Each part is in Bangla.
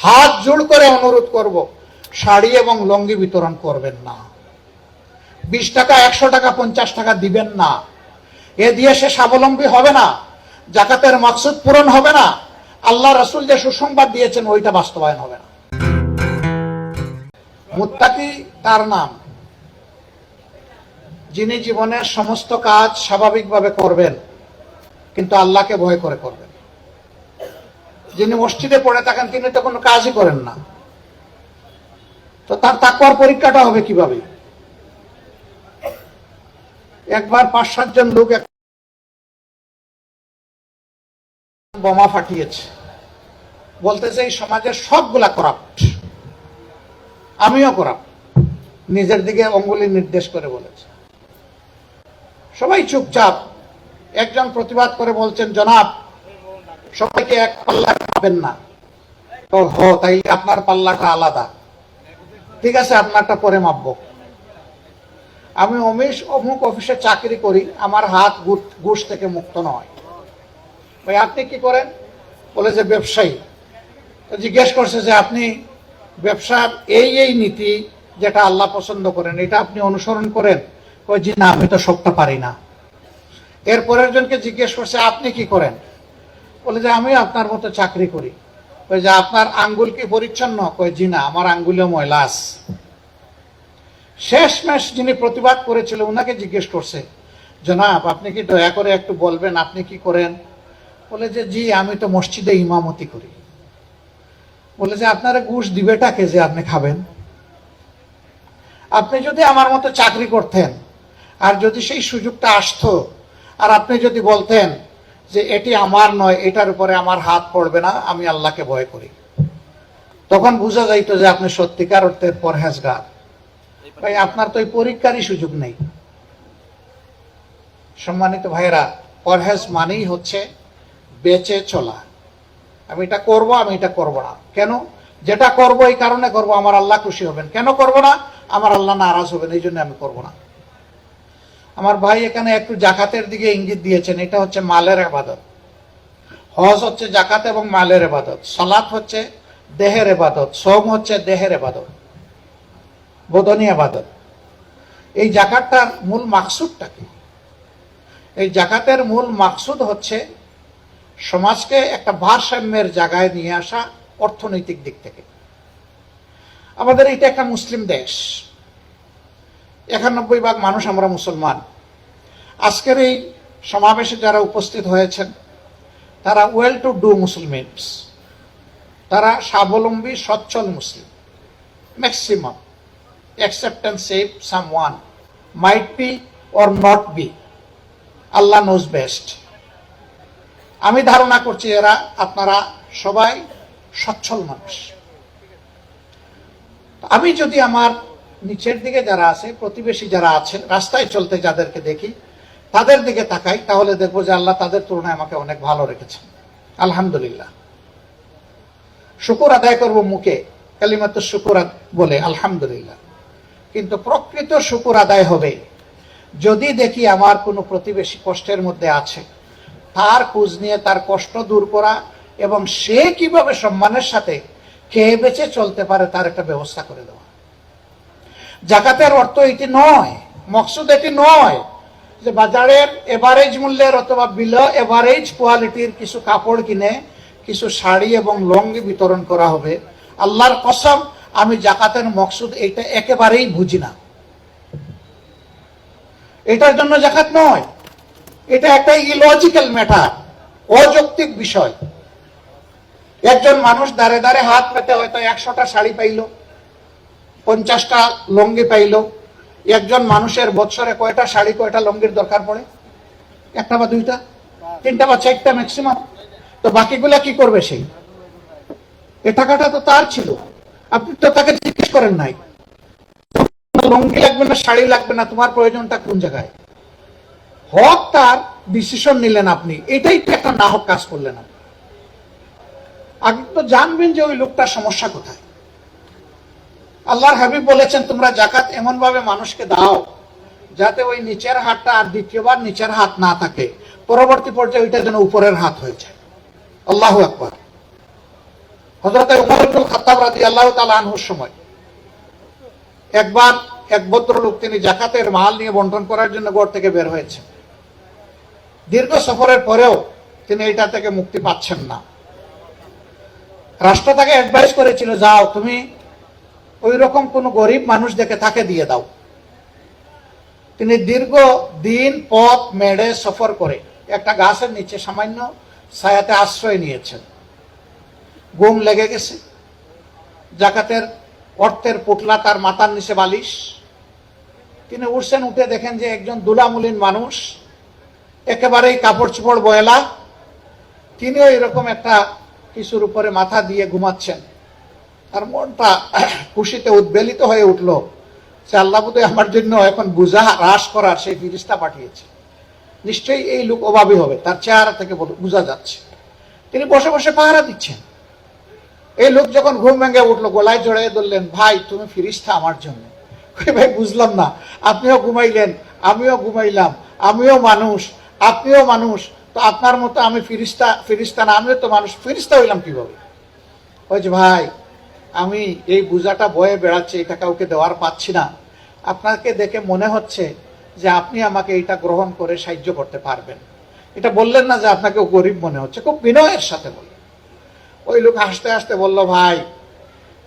হাত জোড় করে অনুরোধ করব, শাড়ি এবং লঙ্গি বিতরণ করবেন না। 20 টাকা, 100 টাকা, 50 টাকা দিবেন না। এ দিয়ে সে স্বাবলম্বী হবে না, জাকাতের মাকসুদ পূরণ হবে না, আল্লাহ রাসূল যে সুসংবাদ দিয়েছেন ওইটা বাস্তবায়ন হবে না। মুত্তাকি তার নাম, যিনি জীবনের সমস্ত কাজ স্বাভাবিকভাবে করবেন কিন্তু আল্লাহকে ভয় করে করবেন। যিনি মসজিদে পড়ে থাকেন তিনি তো কোনো কাজই করেন না, তো তার তাকওয়ার পরীক্ষাটা হবে কিভাবে? একবার 5-7 জন লোক বোমা ফাটিয়েছে, বলতেছে এই সমাজের সবগুলা করাপ্ট, আমিও করাপ্ট, নিজের দিকে অঙ্গুলি নির্দেশ করে বলেছে। সবাই চুপচাপ। একজন প্রতিবাদ করে বলছেন, জনাব সবাইকে এক পাল্লা পাবেন না। তাই আপনার পাল্লাটা আলাদা, ঠিক আছে আপনারটা পরে মাপবো। আমি অমুক অফিসে চাকরি করি, আমার হাত ঘুষ থেকে মুক্ত নয়। ভাই আপনি কি করেন? বলে যে ব্যবসায়ী। জিজ্ঞেস করছে যে আপনি ব্যবসার এই নীতি যেটা আল্লাহ পছন্দ করেন এটা আপনি অনুসরণ করেন? কই জি না, আমি তো সবটা পারি না। এরপরের জনকে জিজ্ঞেস করছে আপনি কি করেন? বলে যে আমি আপনার মতো চাকরি করি। কই যে আপনার আঙ্গুল কি পরিচ্ছন্ন? কই জি না, আমার আঙ্গুলেও ময়লা আছে। শেষমেশ যিনি প্রতিবাদ করেছিল ওনাকে জিজ্ঞেস করছে, জনাব আপনি কি দয়া করে একটু বলবেন আপনি কি করেন? বলে যে জি আমি তো মসজিদে ইমামতি করি। বলে যে আপনারা ঘুষ দিবেটাকে যে আপনি খাবেন? আপনি যদি আমার মতো চাকরি করতেন আর যদি সেই সুযোগটা আসতো আর আপনি যদি বলতেন যে এটি আমার নয়, এটার উপরে আমার হাত পড়বে না, আমি আল্লাহকে ভয় করি, তখন বোঝা যাইত যে আপনি সত্যিকার অর্থের পরহেজগার। ভাই আপনার তো এই পরীক্ষারই সুযোগ নেই। সম্মানিত ভাইয়েরা, পরহেজ মানেই হচ্ছে বেঁচে চলা। আমি এটা করব, আমি এটা করব না। কেন? যেটা করব এই কারণে করব আমার আল্লাহ খুশি হবেন। কেন করব না? আমার আল্লাহ নারাজ হবেন, এই জন্য আমি করব না। আমার ভাই এখানে একটু জাকাতের দিকে ইঙ্গিত দিয়েছেন, এটা হচ্ছে মালের ইবাদত। হজ হচ্ছে জাকাত এবং মালের ইবাদত, সালাত হচ্ছে দেহের ইবাদত, সওম হচ্ছে দেহের ইবাদত, বদনী ইবাদত। এই জাকাতটার মূল মাকসুদটা কি? এই জাকাতের মূল মাকসুদ হচ্ছে সমাজকে একটা ভারসাম্যের জায়গায় নিয়ে আসা অর্থনৈতিক দিক থেকে। আমাদের এটা একটা মুসলিম দেশ, 91% মানুষ আমরা মুসলমান। আজকের এই সমাবেশে যারা উপস্থিত হয়েছেন তারা ওয়েল টু ডু মুসলিমস, তারা স্বাবলম্বী সচ্ছল মুসলিম maximum, except and save someone might be or not be, Allah knows best। আমি ধারণা করছি এরা আপনারা সবাই সচ্ছল মানুষ। আমি যদি আমার নিচের দিকে যারা আছে, প্রতিবেশী যারা আছে, রাস্তায় চলতে যাদেরকে দেখি তাদের দিকে তাকাই, তাহলে দেখবো যে আল্লাহ তাদের তুলনায় আমাকে অনেক ভালো রেখেছেন, আলহামদুলিল্লাহ। শুকর আদায় করব মুখে, কালিমাত শুকর বলে আলহামদুলিল্লাহ, কিন্তু প্রকৃত শুকর আদায় হবে যদি দেখি আমার কোনো প্রতিবেশী কষ্টের মধ্যে আছে, তার খোঁজ নিয়ে তার কষ্ট দূর করা এবং সে কিভাবে সম্মানের সাথে খেয়ে বেঁচে চলতে পারে তার একটা ব্যবস্থা করে দেওয়া। জাকাতের অর্থ এটি নয়, মকসুদ এটি নয় যে বাজারের এভারেজ মূল্যের অথবা বিলো এভারেজ কোয়ালিটির কিছু কাপড় কিনে কিছু শাড়ি এবং লুঙ্গি বিতরণ করা হবে। আল্লাহর কসম আমি জাকাতের মকসুদ এটা একেবারেই বুঝি না। এটার জন্য জাকাত নয়, এটা একটা ইলজিক্যাল ম্যাটার, অযৌক্তিক বিষয়। একজন মানুষ দাঁড়ে দাঁড়ে হাত পেতে হয়তো 100টা শাড়ি পাইল, 50টা লুঙ্গি পাইল। একজন মানুষের বছরে কয়টা শাড়ি কয়টা লুঙ্গির দরকার পড়ে? 1টা বা 2টা, 3টা বা 4টা ম্যাক্সিমাম। তো বাকিগুলা কি করবে? সেই এ টাকাটা তো তার ছিল, আপনি তো তাকে জিজ্ঞেস করেন নাই লুঙ্গি লাগবে না শাড়ি লাগবে না, তোমার প্রয়োজনটা কোন জায়গায়? হক তার, ডিসিশন নিলেন আপনি, এটাই তো একটা নাহক কাজ করলেন আপনি। আগে তো জানবেন যে ওই লোকটার সমস্যা কোথায়। আল্লাহর হাবিব বলেছেন তোমরা জাকাত এমন ভাবে মানুষকে দাও যাতে ওই নিচের হাতটা আর দ্বিতীয়বার নিচের হাত না থাকে, পরবর্তী পর্যায়ে ওইটা যেন উপরের হাত হয়ে যায়। আল্লাহু আকবার। হযরত উমর ইবনে খাত্তাব রাদিয়াল্লাহু তাআলা আনহুর সময় একবার এক ভদ্রলোক তিনি যাকাতের মাল নিয়ে বন্টন করার জন্য ঘর থেকে বের হয়েছেন। দীর্ঘ সফরের পরেও তিনি এটা থেকে মুক্তি পাচ্ছেন না। রাষ্ট্র তাকে অ্যাডভাইস করেছিল, যাও তুমি ওই রকম কোন গরিব মানুষ দেখে তাকে দিয়ে দাও। তিনি দীর্ঘ দিন পথ মেড়ে সফর করে একটা গাছের নিচে সামান্য ছায়াতে আশ্রয় নিয়েছেন। ঘুম লেগে গেছে, যাকাতের অর্থের পুটলা তার মাথার নিচে বালিশ। তিনি উঠছেন, উঠে দেখেন যে একজন দুলামুলিন মানুষ, একেবারেই কাপড় চোপড় বয়লা, তিনিও এরকম একটা কিছুর উপরে মাথা দিয়ে ঘুমাচ্ছেন। তার মনটা খুশিতে উদ্বেলিত হয়ে উঠল যে আল্লাহ বোধহয় আমার জন্য এখন বোঝা হ্রাস করার সেই ফিরিস্তা পাঠিয়েছে। নিশ্চয়ই এই লোক অভাবী হবে, তার চেহারা থেকে বোঝা যাচ্ছে। তিনি বসে বসে পাহারা দিচ্ছেন। এই লোক যখন ঘুম ভেঙে উঠলো, গলায় জড়িয়ে ধরলেন, ভাই তুমি ফিরিস্তা আমার জন্য। ভাই বুঝলাম না, আপনিও ঘুমাইলেন, আমিও ঘুমাইলাম, আমিও মানুষ, আপনিও মানুষ, তো আপনার মতো আমি ফিরিস্তা না, আমিও তো মানুষ, ফিরিস্তা হইলাম কিভাবে? ওই যে ভাই, আমি এই বোঝাটা বয়ে বেড়াচ্ছি, এটা কাউকে দেওয়ার পাচ্ছি না। আপনাকে দেখে মনে হচ্ছে যে আপনি আমাকে এটা গ্রহণ করে সাহায্য করতে পারবেন। এটা বললেন না যে আপনাকে গরিব মনে হচ্ছে, খুব বিনয়ের সাথে বললেন। ওই লোক হাসতে হাসতে বলল, ভাই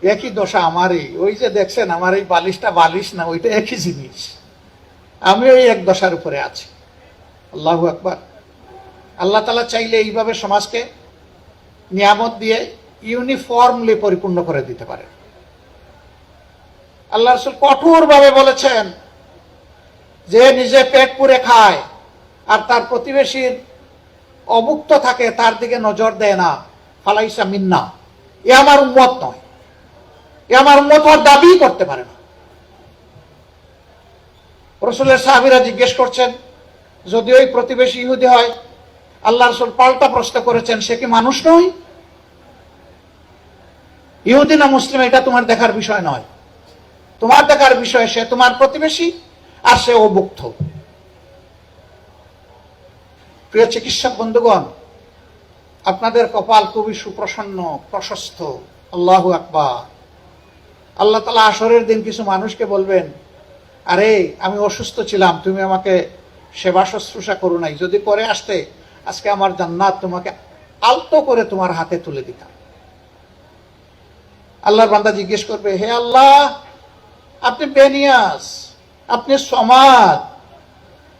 একই দশা আমারই, ওই যে দেখছেন আমার এই বালিশটা বালিশ না, ওইটা একই জিনিস, আমিও এই এক দশার উপরে আছি। আল্লাহু আকবার। আল্লাহ তাআলা চাইলে এইভাবে সমাজকে নিয়ামত দিয়ে ইউনিফর্মলি পরিপূর্ণ করে দিতে পারে। আল্লাহ রাসূল কঠোরভাবে বলেছেন, যে নিজে পেট পুরে খায় আর তার প্রতিবেশীর অভুক্ত থাকে তার দিকে নজর দেয় না, ফালাইসা মিন্না, এ আমার উম্মত নয়, এ আমার উম্মত হওয়ার দাবি করতে পারে না। রাসূলের সাহাবীরা জিজ্ঞেস করছেন, যদি ওই প্রতিবেশী ইহুদি হয়, আল্লাহ রাসূল পাল্টা প্রশ্ন করেছেন, সে কি মানুষ নয়? ইহুদি না মুসলিম এটা তোমার দেখার বিষয় নয়, তোমার দেখার বিষয় সে তোমার প্রতিবেশী আর সে অভুক্ত। প্রিয় চিকিৎসক বন্ধুগণ, আপনাদের কপাল খুবই সুপ্রসন্ন, প্রশস্ত। আল্লাহু আকবার। আল্লাহ তাআলা হাশরের দিন কিছু মানুষকে বলবেন, আরে আমি অসুস্থ ছিলাম, তুমি আমাকে সেবা শুশ্রূষা করো নাই, যদি করে আসতে আজকে আমার জান্নাত তোমাকে আলতো করে তোমার হাতে তুলে দিতাম। আল্লাহর বান্দা জিজ্ঞেস করবে, হে আল্লাহ, আপনি বেনিয়াস, আপনি সমাদ,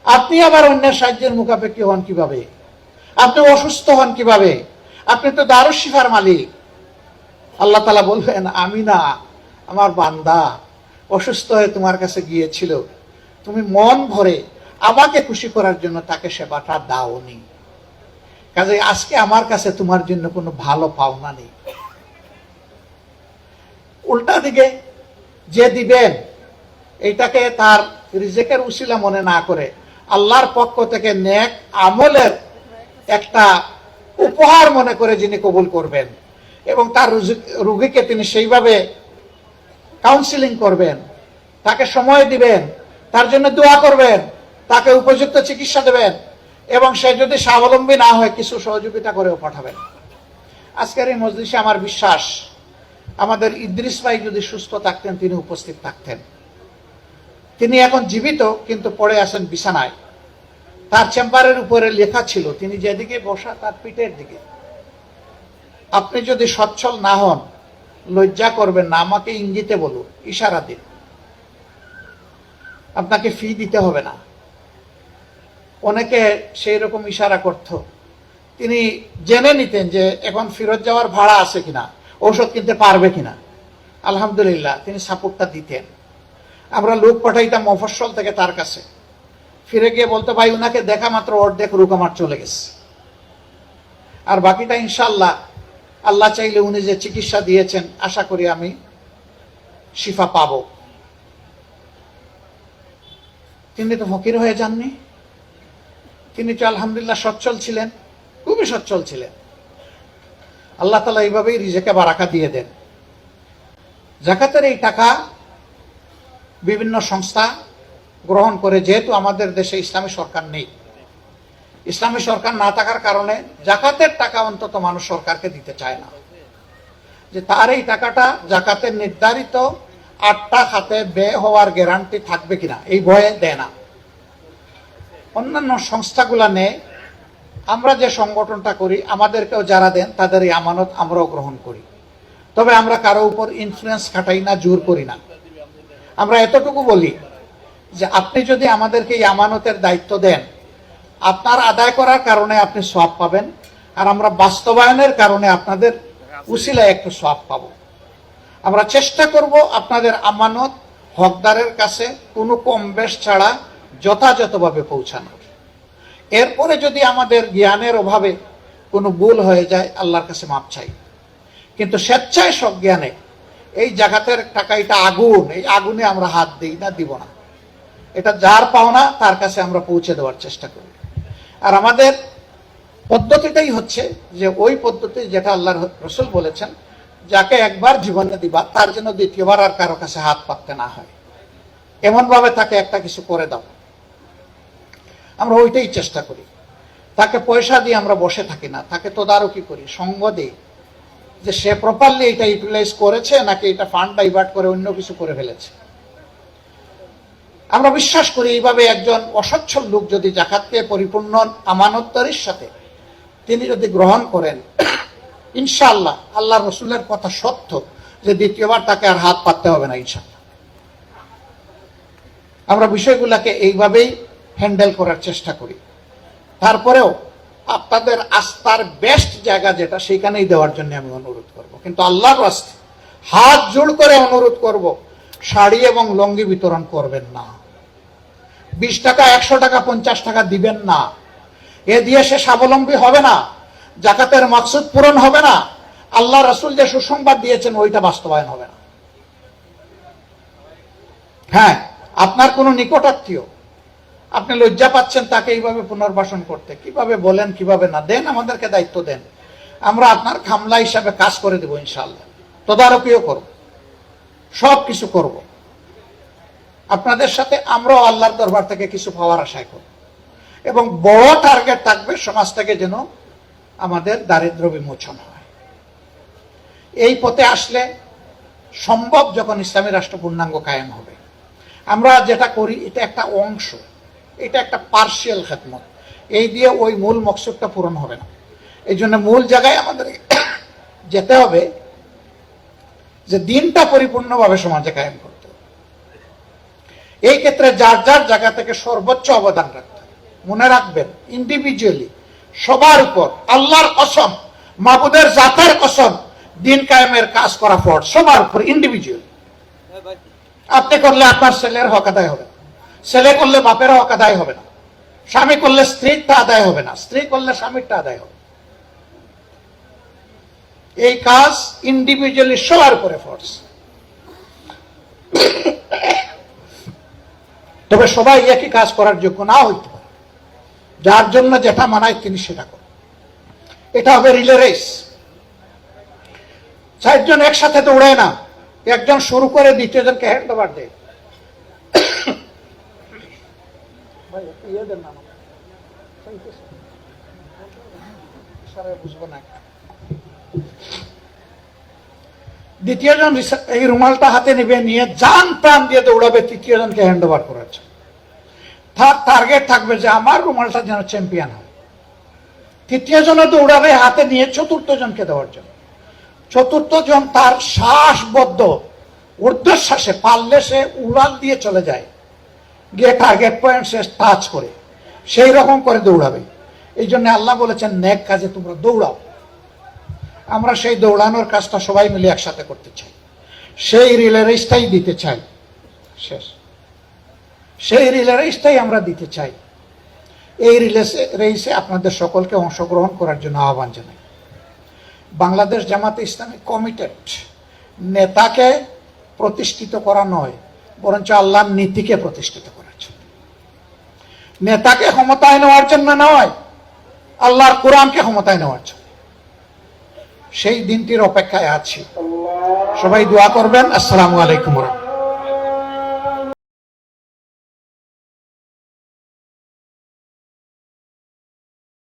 আপনি আবার অন্যের সাহায্যের মুখাপেক্ষী হন কিভাবে? আপনি অসুস্থ হন কিভাবে? আপনি তো দারুশ শিফার মালিক। আল্লাহ তাআলা বলবেন, আমি না, আমার বান্দা অসুস্থ হয়ে তোমার কাছে গিয়েছিল, তুমি মন ভরে আমাকে খুশি করার জন্য তাকে সেবাটা দাওনি, কাজে আজকে আমার কাছে তোমার জন্য কোনো ভালো পাওনা নেই। উল্টা দিকে যে দিবেন, এইটাকে তার রিজেকের উসিলা মনে না করে আল্লাহর পক্ষ থেকে নেক আমলের একটা উপহার মনে করে যিনি কবুল করবেন এবং তার রোগীকে তিনি সেইভাবে কাউন্সিলিং করবেন, তাকে সময় দিবেন, তার জন্য দোয়া করবেন, তাকে উপযুক্ত চিকিৎসা দেবেন এবং সে যদি স্বাবলম্বী না হয় কিছু সহযোগিতা করেও পাঠাবেন। আজকের এই মজলিসে আমার বিশ্বাস আমাদের ইদ্রিস ভাই যদি সুস্থ থাকতেন তিনি উপস্থিত থাকতেন। তিনি এখন জীবিত কিন্তু পড়ে আছেন বিছানায়। তার চেম্বারের উপরে লেখা ছিল, তিনি যেদিকে বসা তার পিঠের দিকে। আপনি যদি সচ্ছল না হন লজ্জা করবেন না, আমাকে ইঙ্গিতে বলুন, ইশারা দিন, আপনাকে ফি দিতে হবে না। অনেকে সেই রকম ইশারা করত, তিনি জেনে নিতেন যে এখন ফেরত যাওয়ার ভাড়া আছে কিনা, ঔষধ কিনতে পারবে কিনা। আলহামদুলিল্লাহ তিনি সাপোর্টটা দিতেন। আমরা লোক পাঠাইতাম মফস্বল থেকে তার কাছে, ফিরে গিয়ে বলতো, ভাই উনাকে দেখা মাত্র অর্ধেক রোগ আমার চলে গেছে, আর বাকিটা ইনশাআল্লাহ আল্লাহ চাইলে উনি যে চিকিৎসা দিয়েছেন আশা করি আমি শিফা পাব। তিনি তো ফকির হয়ে যাননি, তিনি তো আলহামদুলিল্লাহ সচ্ছল ছিলেন, খুবই সচ্ছল ছিলেন। আল্লাহ তাআলা এইভাবেই রিজেকে বারাকা দিয়ে দেন। যাকাতের এই টাকা বিভিন্ন সংস্থা গ্রহণ করে, যেহেতু আমাদের দেশে ইসলামী সরকার নেই, ইসলামী সরকার না থাকার কারণে যাকাতের টাকা অন্তত মানুষ সরকারকে দিতে চায় না। যে তার এই টাকাটা জাকাতের নির্ধারিত 8টা খাতে ব্যয় হওয়ার গ্যারান্টি থাকবে কিনা, এই ভয়ে দেয় না। অন্যান্য সংস্থাগুলা নেয়, আমরা যে সংগঠনটা করি আমাদেরকেও যারা দেন তাদের এই আমানত আমরাও গ্রহণ করি। তবে আমরা কারো উপর ইনফ্লুয়েন্স খাটাই না, জোর করি না। আমরা এতটুকু বলি যে আপনি যদি আমাদেরকে এই আমানতের দায়িত্ব দেন, আপনার আদায় করার কারণে আপনি সওয়াব পাবেন, আর আমরা বাস্তবায়নের কারণে আপনাদের উসিলায় একটু সওয়াব পাবো। আমরা চেষ্টা করব আপনাদের আমানত হকদারের কাছে কোনো কম বেশ ছাড়া যথাযথভাবে পৌঁছানোর। এরপরে যদি আমাদের জ্ঞানের অভাবে কোনো ভুল হয়ে যায়, আল্লাহর কাছে মাপ চাই। কিন্তু স্বেচ্ছায় সব জ্ঞানে এই জাকাতের টাকা এটা আগুন, এই আগুনে আমরা হাত দিই না, দিব না। এটা যার পাওনা তার কাছে আমরা পৌঁছে দেওয়ার চেষ্টা করি। আর আমাদের পদ্ধতিটাই হচ্ছে যে ওই পদ্ধতি যেটা আল্লাহর রাসূল বলেছেন, যাকে একবার জীবনে দিবা তার জন্য দ্বিতীয়বার আর কারো কাছে হাত পাততে না হয়, এমন ভাবে তাকে একটা কিছু করে দাও। আমরা ওইটাই চেষ্টা করি। তাকে পয়সা দিয়ে আমরা বসে থাকি না, তাকে তদারকি করি, সঙ্গ দিই যে সে প্রপারলি এটা ইউটিলাইজ করেছে নাকি এটা ফান্ড ডাইভার্ট করে অন্য কিছু করে ফেলেছে। আমরা বিশ্বাস করি এইভাবে একজন অসচ্ছল লোক যদি জাকাতকে পরিপূর্ণ আমানতদারির সাথে তিনি যদি গ্রহণ করেন, ইনশাআল্লাহ আল্লাহ রসুলের কথা সত্য যে দ্বিতীয়বার তাকে আর হাত পাততে হবে না ইনশাআল্লাহ। আমরা বিষয়গুলোকে এইভাবেই হ্যান্ডেল করার চেষ্টা করি। তারপরেও আপনাদের আস্থার বেস্ট জায়গা যেটা, সেখানেই দেওয়ার জন্য আমি অনুরোধ করব। কিন্তু আল্লাহর রাস্তে হাত জোড় করে অনুরোধ করব, শাড়ি এবং লঙ্গি বিতরণ করবেন না। 20 টাকা, 100 টাকা, 50 টাকা দিবেন না। এ দিয়ে সে স্বাবলম্বী হবে না, জাকাতের মাকসুদ পূরণ হবে না, আল্লাহ রাসূল যে সুসংবাদ দিয়েছেন ওইটা বাস্তবায়ন হবে না। হ্যাঁ, আপনার কোনো নিকটাত্মীয়, আপনি লজ্জা পাচ্ছেন তাকে এইভাবে পুনর্বাসন করতে, কিভাবে বলেন কিভাবে না, দেন, আমাদেরকে দায়িত্ব দেন, আমরা আপনার খামলা হিসাবে কাজ করে দেব ইনশাআল্লাহ। তদারকিও করব, সব কিছু করব। আপনাদের সাথে আমরাও আল্লাহর দরবার থেকে কিছু পাওয়ার আশায় করব, এবং বড় টার্গেট থাকবে সমাজ থেকে যেন আমাদের দারিদ্র্য বিমোচন হয়। এই পথে আসলে সম্ভব যখন ইসলামী রাষ্ট্র পূর্ণাঙ্গ কায়েম হবে। আমরা যেটা করি এটা একটা অংশ, এটা একটা পার্শিয়াল খেদমত, এই দিয়ে ওই মূল মকসুদটা পূরণ হবে না। এই জন্য মূল জায়গায় আমাদের যেতে হবে যে দিনটা পরিপূর্ণভাবে সমাজে কায়েম করতে হবে। এই ক্ষেত্রে যার যার জায়গা থেকে সর্বোচ্চ অবদান রাখতে হবে। মনে রাখবেন, ইন্ডিভিজুয়ালি সবার উপর আল্লাহর কসম, মাবুদের জাতের কসম, দিন কায়েমের কাজ করা ফরজ সবার উপর ইন্ডিভিজুয়ালি। আপনি করলে আপনার ছেলের হক আদায় হবে না, ছেলে করলে বাপের হক আদায় হবে না, স্বামী করলে স্ত্রীরটা আদায় হবে না, স্ত্রী করলে স্বামীরটা আদায় হবে। এই কাজ ইন্ডিভিজুয়ালি সবার উপরে ফরজ। তবে সবাই একই কাজ করার যোগ্য না হইতে পারে, যার জন্য যেটা মানায় তিনি সেটা করেন। এটা হবে রিলে রেস, 4 জন একসাথে দৌড়ায় না, একজন শুরু করে দ্বিতীয় জনকে হ্যান্ড ওভার দেয়। দ্বিতীয় জন এই রুমালটা হাতে নিবে, নিয়ে জান প্রাণ দিয়ে দৌড়াবে তৃতীয় জনকে হ্যান্ড ওভার করার জন্য। তার টার্গেট থাকবে যে আমার রুমালটা যেন চ্যাম্পিয়ন হয়। তৃতীয় জন দৌড়াবে হাতে নিয়ে চতুর্থ জনকে দেওয়ার জন্য। চতুর্থ জন তার শ্বাসবদ্ধ ঊর্ধ্বশ্বাসে পারলে সে উড়াল দিয়ে চলে যায়, গিয়ে টার্গেট পয়েন্ট সে টাচ করে সেই রকম করে দৌড়াবে। এই জন্য আল্লাহ বলেছেন নেক কাজে তোমরা দৌড়াও। আমরা সেই দৌড়ানোর কাজটা সবাই মিলে একসাথে করতে চাই, সেই রিলে রেসটাই দিতে চাই। শেষ, সেই রিলে রেসটাই আমরা দিতে চাই। এই রেসে আপনাদের সকলকে অংশগ্রহণ করার জন্য আহ্বান জানাই। বাংলাদেশ জামাতে ইসলামী কমিটেড নেতাকে প্রতিষ্ঠিত করা নয়, বরঞ্চ আল্লাহর নীতিকে প্রতিষ্ঠিত করার জন্য। নেতাকে ক্ষমতায় নেওয়ার জন্য নয়, আল্লাহর কোরআনকে ক্ষমতায় নেওয়ার জন্য। সেই দিনটির অপেক্ষায় আছি। সবাই দোয়া করবেন। আসসালামু আলাইকুম।